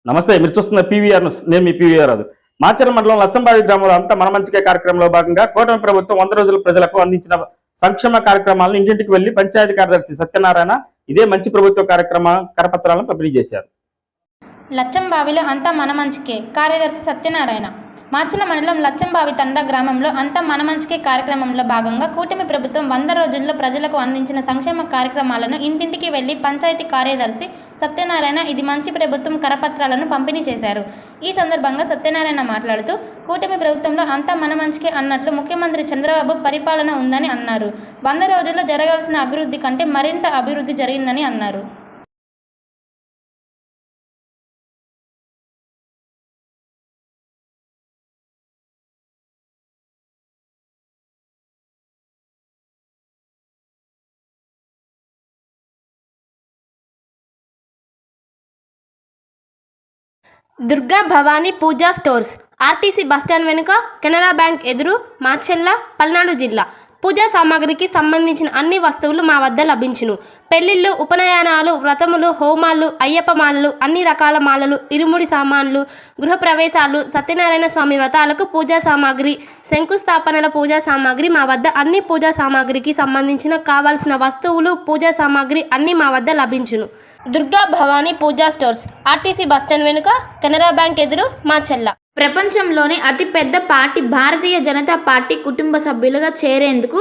నమస్తే, మీరు చూస్తున్న పీవీఆర్ న్యూస్. నేను మీ పీవీఆర్ రాదు. మాచర్ల మండలం లచ్చంబావి గ్రామంలో అంతా మన మంచికే కార్యక్రమంలో భాగంగా కూటమి ప్రభుత్వం 100 రోజుల ప్రజలకు అందించిన సంక్షేమ కార్యక్రమాలను ఇంటింటికి వెళ్లి పంచాయతీ కార్యదర్శి సత్యనారాయణ ఇదే మంచి ప్రభుత్వ కార్యక్రమ కరపత్రాలను పంపిణీ చేశారు. లచ్చంబావిలో అంతా మన మంచికే కార్యదర్శి సత్యనారాయణ. మాచర్ల మండలం లచ్చంబావి తండా గ్రామంలో అంతా మన మంచికే కార్యక్రమంలో భాగంగా కూటమి ప్రభుత్వం 100 రోజుల్లో ప్రజలకు అందించిన సంక్షేమ కార్యక్రమాలను ఇంటింటికి వెళ్లి పంచాయతీ కార్యదర్శి సత్యనారాయణ ఇది మంచి ప్రభుత్వం కరపత్రాలను పంపిణీ చేశారు. ఈ సందర్భంగా సత్యనారాయణ మాట్లాడుతూ కూటమి ప్రభుత్వంలో అంతా మన మంచికే అన్నట్లు ముఖ్యమంత్రి చంద్రబాబు పరిపాలన ఉందని అన్నారు. 100 రోజుల్లో జరగాల్సిన అభివృద్ధి కంటే మరింత అభివృద్ధి జరిగిందని అన్నారు. దుర్గా భవానీ పూజా స్టోర్స్, ఆర్టీసీ బస్టాండ్ వెనుక, కెనరా బ్యాంక్ ఎదురు, మాచర్ల, పల్నాడు జిల్లా. పూజా సామాగ్రికి సంబంధించిన అన్ని వస్తువులు మా వద్ద లభించును. పెళ్లిళ్ళు, ఉపనయనాలు, వ్రతములు, హోమాలు, అయ్యప్ప మాలలు, అన్ని రకాల మాలలు, ఇరుముడి సామాన్లు, గృహప్రవేశాలు, సత్యనారాయణ స్వామి వ్రతాలకు పూజా సామాగ్రి, శంకుస్థాపనల పూజా సామాగ్రి మా వద్ద అన్ని పూజా సామాగ్రికి సంబంధించిన కావాల్సిన వస్తువులు, పూజా సామాగ్రి అన్ని మా వద్ద లభించును. దుర్గా భవానీ పూజా స్టోర్స్, ఆర్టీసీ బస్టాండ్ వెనుక, కెనరా బ్యాంక్ ఎదురు, మాచర్ల. ప్రపంచంలోని అతిపెద్ద పార్టీ భారతీయ జనతా పార్టీ కుటుంబ సభ్యులుగా చేరేందుకు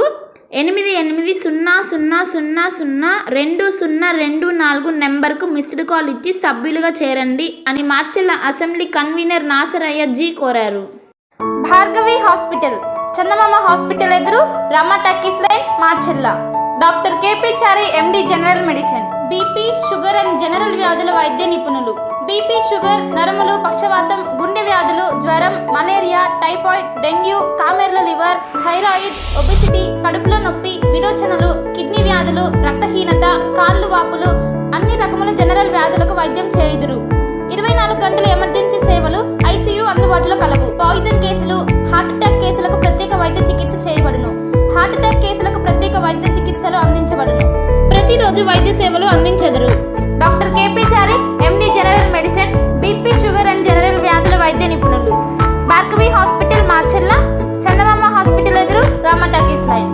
8800002024 నెంబర్కు మిస్డ్ కాల్ ఇచ్చి సభ్యులుగా చేరండి అని మాచర్ల అసెంబ్లీ కన్వీనర్ నాసరయ్య జీ కోరారు. భార్గవి హాస్పిటల్, చందమామ హాస్పిటల్ ఎదురు, Rama talkies line, Macherla. Doctor KP Chari MD general medicine, BP, sugar and general వ్యాధుల వైద్య నిపుణులు. బీపీ, షుగర్, నరములు, పక్షవాతం, గుండె వ్యాధులు, జ్వరం, మలేరియా, టైఫాయిడ్, డెంగ్యూ, కామెర్ల లివర్, థైరాయిడ్, ఒబిసిటీ, కడుపులో నొప్పి, విరోచనలు, కిడ్నీ వ్యాధులు, రక్తహీనత, కాళ్ళు వాపులు, అన్ని రకముల జనరల్ వ్యాధులకు వైద్యం చేయుదురు. 24 గంటల ఎమర్జెన్సీ సేవలు, ఐసీయూ అందుబాటులో కలవు. పాయిజన్ కేసులు, హార్ట్ అటాక్ కేసులకు ప్రత్యేక వైద్య చికిత్స చేయబడును. హార్ట్ అటాక్ కేసులకు ప్రత్యేక వైద్య చికిత్సలు అందించబడును. ప్రతిరోజు వైద్య సేవలు అందించెదరు. Doctor KP Chari MD general medicine, BP, sugar and general వ్యాధుల వైద్య నిపుణులు. భార్గవి హాస్పిటల్, మాచర్ల. చందమామ హాస్పిటల్ ఎదురు, రమా టాకీస్ లైన్.